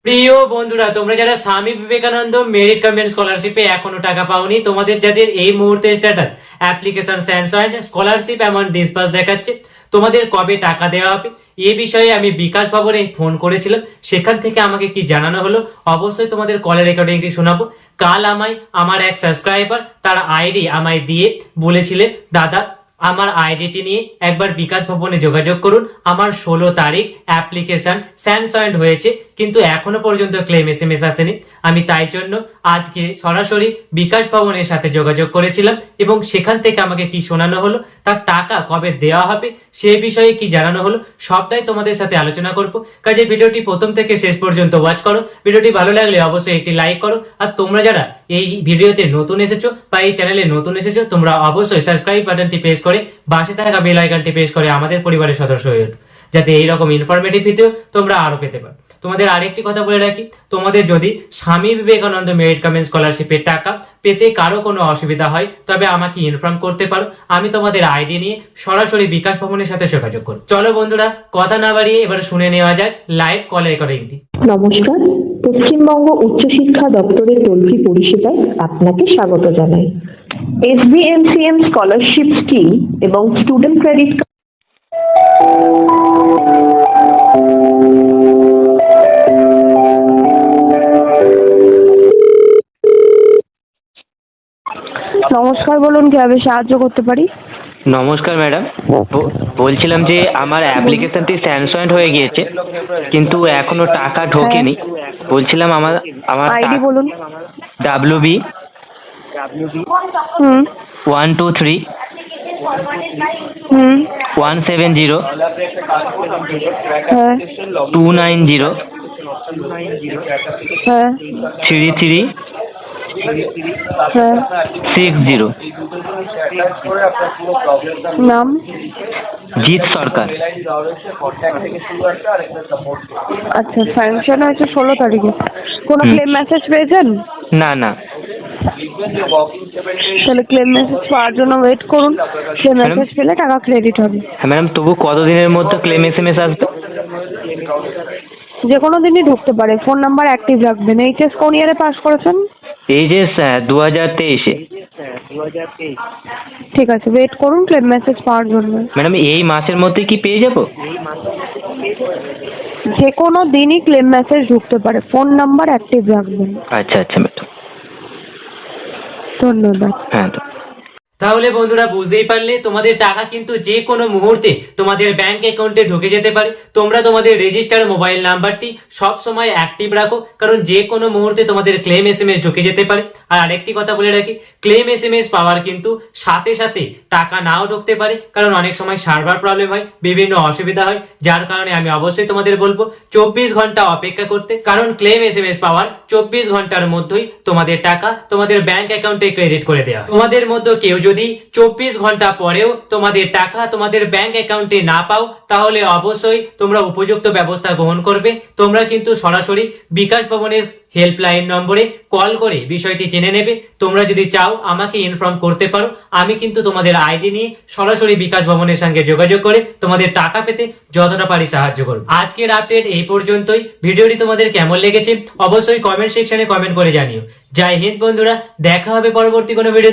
প্রিয় বন্ধুরা, তোমরা যারা স্বামী বিবেকানন্দ মেরিট কামেন্ট স্কলারশিপে এখনো টাকা পাওনি, তোমাদের যাদের এই মুহূর্তে status application sanctioned scholarship amount disburse দেখাচ্ছে, তোমাদের কবে টাকা দেওয়া হবে এ বিষয়ে আমি বিকাশ ভবনে ফোন করেছিলাম। সেখান থেকে আমাকে কি জানানো হলো অবশ্যই তোমাদের কলের রেকর্ডিংটি শোনাবো। কাল আমার এক সাবস্ক্রাইবার তার আইডি আমায় দিয়ে বলেছিলেন, দাদা আমার আইডিটি নিয়ে একবার বিকাশ ভবনে যোগাযোগ করুন, আমার 16 তারিখ অ্যাপ্লিকেশন স্যাংশনড হয়েছে কিন্তু এখনো পর্যন্ত ক্লেম এসএমএস আসেনি। আমি তাই জন্য আজকে সরাসরি বিকাশ ভবনের সাথে যোগাযোগ করেছিলাম এবং সেখান থেকে আমাকে কি শোনানো হলো, তার টাকা কবে দেওয়া হবে সে বিষয়ে কি জানানো হলো সবটাই তোমাদের সাথে আলোচনা করব। কাজে ভিডিওটি প্রথম থেকে শেষ পর্যন্ত ওয়াচ করো। ভিডিওটি ভালো লাগলে অবশ্যই একটি লাইক করো। আর তোমরা যারা এই ভিডিওতে নতুন এসেছো বা এই চ্যানেলে নতুন এসেছো, তোমরা অবশ্যই সাবস্ক্রাইব বাটনটি প্রেস করে পাশে থাকা বেল আইকনটি প্রেস করে আমাদের পরিবারের সদস্য হয়ে ওঠো, যাতে এইরকম ইনফরমেটিভ ভিডিও তোমরা আরো পেতে পারো। তোমাদের আরেকটি কথা বলে রাখি, তোমাদের যদি স্বামী বিবেকানন্দ মেরিট কামেন্ট স্কলারশিপের টাকা পেতে কারো কোনো অসুবিধা হয় তবে আমাকে ইনফর্ম করতে পারো। আমি তোমাদের আইডি নিয়ে সরাসরি বিকাশ ভবনের সাথে যোগাযোগ করব। চলো বন্ধুরা, কথা না বাড়িয়ে এবার শুনে নেওয়া যাক লাইভ কল রেকর্ডিংটি। নমস্কার, পশ্চিমবঙ্গ উচ্চশিক্ষা দপ্তরের টোল ফ্রি পরিষেবায় আপনাকে স্বাগত জানাই। SBMCM স্কলারশিপ স্কিম এবং স্টুডেন্ট ক্রেডিট নমস্কার, বলুন কিভাবে সাহায্য করতে পারি? নমস্কার ম্যাডাম, বলছিলাম যে আমার অ্যাপ্লিকেশনটি স্যাংশনড হয়ে গিয়েছে কিন্তু এখনো টাকা ঢোকেনি। বলছিলাম আমার আমার আইডি বলুন। WB 123 170 হ্যাঁ 290 হ্যাঁ 33 হ্যাঁ 60। নাম? জিৎ সরকার। আচ্ছা, স্যাংশন হয়েছে 16 তারিখে। কোনো ক্লেম মেসেজ পেয়েছেন? না না তাহলে ক্লেম মেসেজ পাওয়ার জন্য ওয়েট করুন। ক্লেম মেসেজ পেলে টাকা ক্রেডিট হবে। হ্যাঁ ম্যাডাম, তবু কতদিনের মধ্যে ক্লেম এসএমএস আসবে? যে কোনো দিনই ঢুকতে পারে। ফোন নাম্বার অ্যাক্টিভ রাখবেন। এইচএস কোন ইয়ারে পাস করেছেন? এইচএস 2023-এ। ঠিক আছে, ওয়েট করুন ক্লেম মেসেজ পাওয়ার জন্য। ম্যাডাম এই মাসের মধ্যে কি পেয়ে যাবো? যে কোনো দিনই ক্লেম মেসেজ ঢুকতে পারে। ফোন নাম্বার অ্যাক্টিভ রাখবেন। আচ্ছা আচ্ছা ম্যাডাম, ধন্যবাদ। হ্যাঁ। তাহলে বন্ধুরা বুঝতেই পারলে, তোমাদের টাকা কিন্তু যে কোনো মুহূর্তে তোমাদের ব্যাংক অ্যাকাউন্টে ঢুকে যেতে পারে। তোমরা তোমাদের রেজিস্টার মোবাইল নাম্বারটি সব সময় অ্যাক্টিভ রাখো, কারণ যে কোনো মুহূর্তে তোমাদের ক্লেম এসএমএস ঢুকে যেতে পারে। আর আরেকটি কথা বলে রাখি, ক্লেম এসএমএস পাওয়ার কিন্তু সাথে সাথে টাকা নাও ঢুকতে পারে, কারণ অনেক সময় সার্ভার প্রবলেম হয়, বিভিন্ন অসুবিধা হয়, যার কারণে আমি অবশ্যই তোমাদের বলবো 24 ঘন্টা অপেক্ষা করতে, কারণ ক্লেম এসএমএস পাওয়ার 24 ঘন্টার মধ্যেই তোমাদের টাকা তোমাদের ব্যাংক অ্যাকাউন্টে ক্রেডিট করে দেওয়া। তোমাদের মধ্যে কেউ যদি 24 ঘন্টা পরেও তোমাদের টাকা তোমাদের ব্যাংক অ্যাকাউন্টে না পাও, তাহলে অবশ্যই তোমরা উপযুক্ত ব্যবস্থা গ্রহণ করবে। তোমরা কিন্তু সরাসরি বিকাশ ভবনের হেল্পলাইন নম্বরে কল করে বিষয়টি জেনে নেবে। তোমরা যদি চাও আমাকে ইনফর্ম করতে পারো, আমি কিন্তু তোমাদের আইডি নিয়ে সরাসরি বিকাশ ভবনের সঙ্গে যোগাযোগ করে তোমাদের টাকা পেতে যতটা পারি সাহায্য করব। আজকের আপডেট এই পর্যন্তই। ভিডিওটি তোমাদের কেমন লেগেছে অবশ্যই কমেন্ট সেকশনে কমেন্ট করে জানিও। জয় হিন্দ বন্ধুরা, দেখা হবে পরবর্তী কোনো ভিডিও।